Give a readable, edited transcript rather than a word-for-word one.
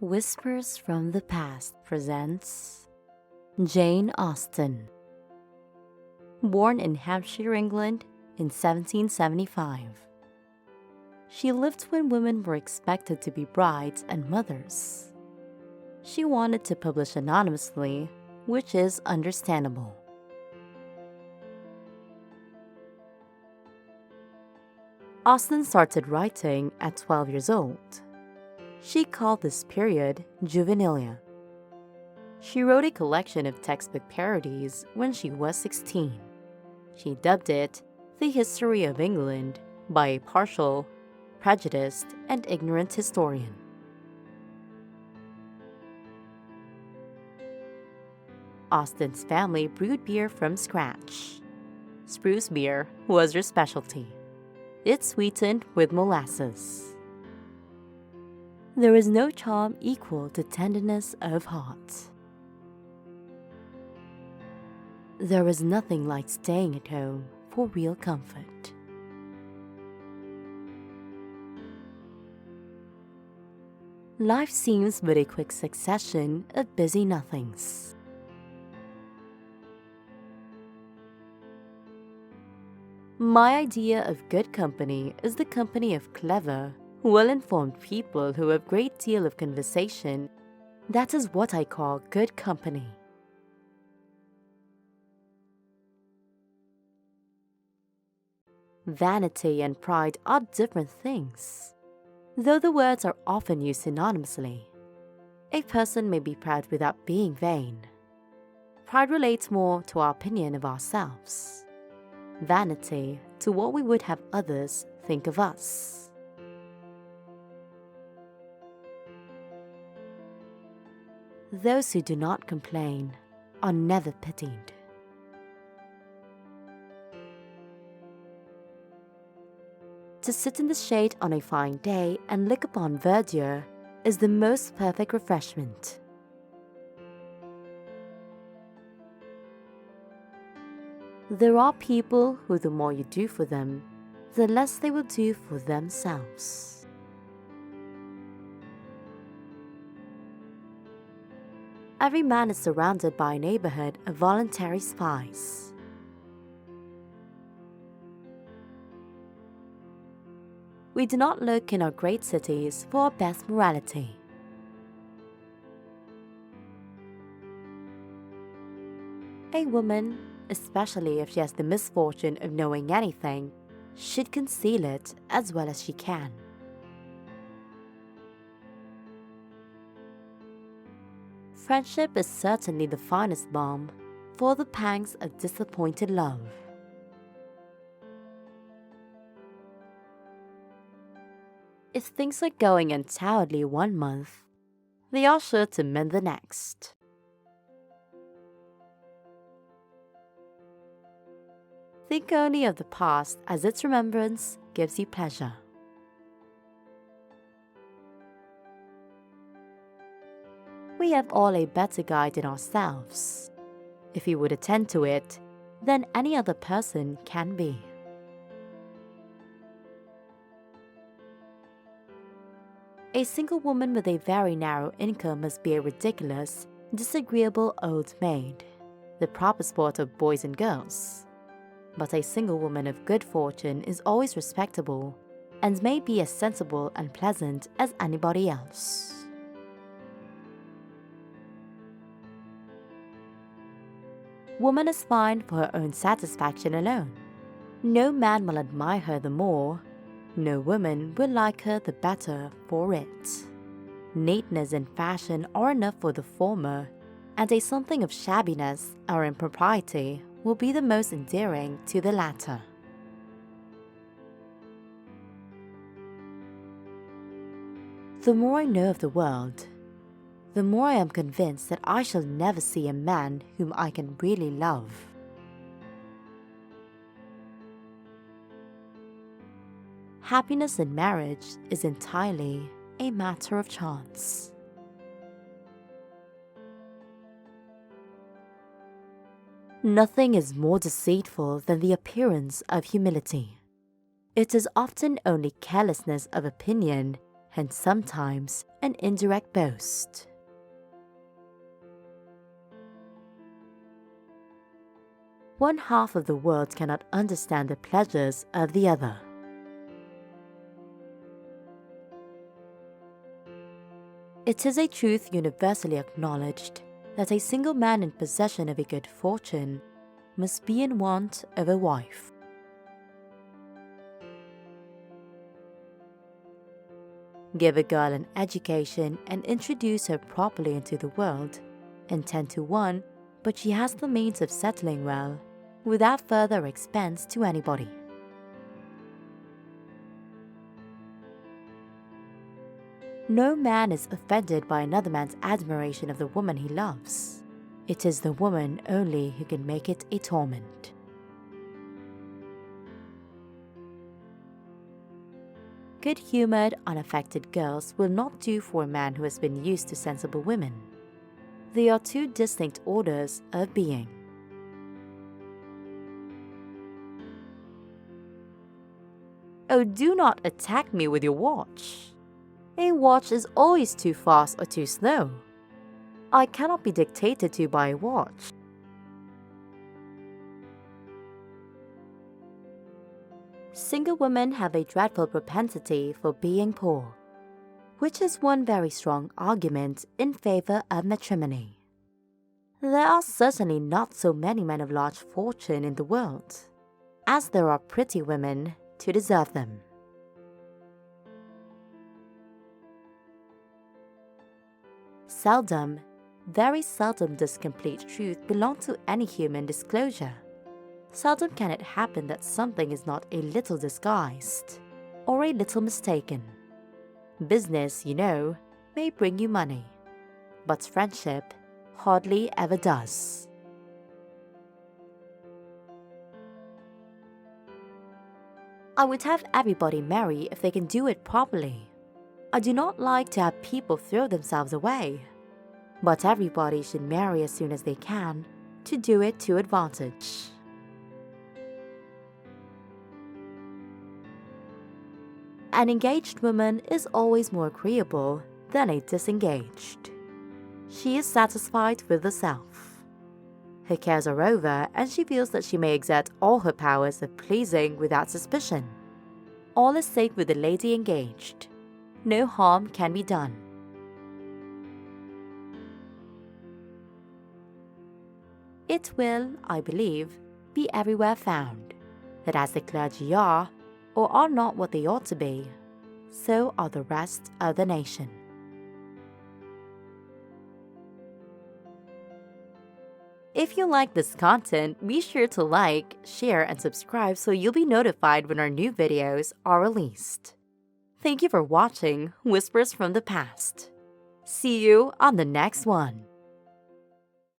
Whispers from the Past presents Jane Austen. Born in Hampshire, England in 1775. She lived when women were expected to be brides and mothers. She wanted to publish anonymously, which is understandable. Austen started writing at 12 years old. She called this period juvenilia. She wrote a collection of textbook parodies when she was 16. She dubbed it The History of England by a partial, prejudiced, and ignorant historian. Austen's family brewed beer from scratch. Spruce beer was her specialty. It's sweetened with molasses. There is no charm equal to tenderness of heart. There is nothing like staying at home for real comfort. Life seems but a quick succession of busy nothings. My idea of good company is the company of clever, well-informed people who have a great deal of conversation. That is what I call good company. Vanity and pride are different things, though the words are often used synonymously. A person may be proud without being vain. Pride relates more to our opinion of ourselves. Vanity to what we would have others think of us. Those who do not complain are never pitied. To sit in the shade on a fine day and look upon verdure is the most perfect refreshment. There are people who the more you do for them, the less they will do for themselves. Every man is surrounded by a neighborhood of voluntary spies. We do not look in our great cities for our best morality. A woman, especially if she has the misfortune of knowing anything, should conceal it as well as she can. Friendship is certainly the finest balm for the pangs of disappointed love. If things are going untowardly one month, they are sure to mend the next. Think only of the past as its remembrance gives you pleasure. We have all a better guide in ourselves. If we would attend to it, than any other person can be. A single woman with a very narrow income must be a ridiculous, disagreeable old maid, the proper sport of boys and girls. But a single woman of good fortune is always respectable, and may be as sensible and pleasant as anybody else. Woman is fine for her own satisfaction alone. No man will admire her the more, no woman will like her the better for it. Neatness and fashion are enough for the former, and a something of shabbiness or impropriety will be the most endearing to the latter. The more I know of the world, the more I am convinced that I shall never see a man whom I can really love. Happiness in marriage is entirely a matter of chance. Nothing is more deceitful than the appearance of humility. It is often only carelessness of opinion and sometimes an indirect boast. One half of the world cannot understand the pleasures of the other. It is a truth universally acknowledged that a single man in possession of a good fortune must be in want of a wife. Give a girl an education and introduce her properly into the world, and 10 to 1, but she has the means of settling well, without further expense to anybody. No man is offended by another man's admiration of the woman he loves. It is the woman only who can make it a torment. Good-humored, unaffected girls will not do for a man who has been used to sensible women. They are two distinct orders of being. Oh, do not attack me with your watch. A watch is always too fast or too slow. I cannot be dictated to by a watch. Single women have a dreadful propensity for being poor, which is one very strong argument in favor of matrimony. There are certainly not so many men of large fortune in the world, as there are pretty women to deserve them. Seldom, very seldom does complete truth belong to any human disclosure. Seldom can it happen that something is not a little disguised, or a little mistaken. Business, you know, may bring you money, but friendship hardly ever does. I would have everybody marry if they can do it properly. I do not like to have people throw themselves away, but everybody should marry as soon as they can to do it to advantage. An engaged woman is always more agreeable than a disengaged. She is satisfied with herself. Her cares are over, and she feels that she may exert all her powers of pleasing without suspicion. All is safe with the lady engaged. No harm can be done. It will, I believe, be everywhere found that as the clergy are, or are not what they ought to be, so are the rest of the nation. If you like this content, be sure to like, share, and subscribe so you'll be notified when our new videos are released. Thank you for watching Whispers from the Past. See you on the next one.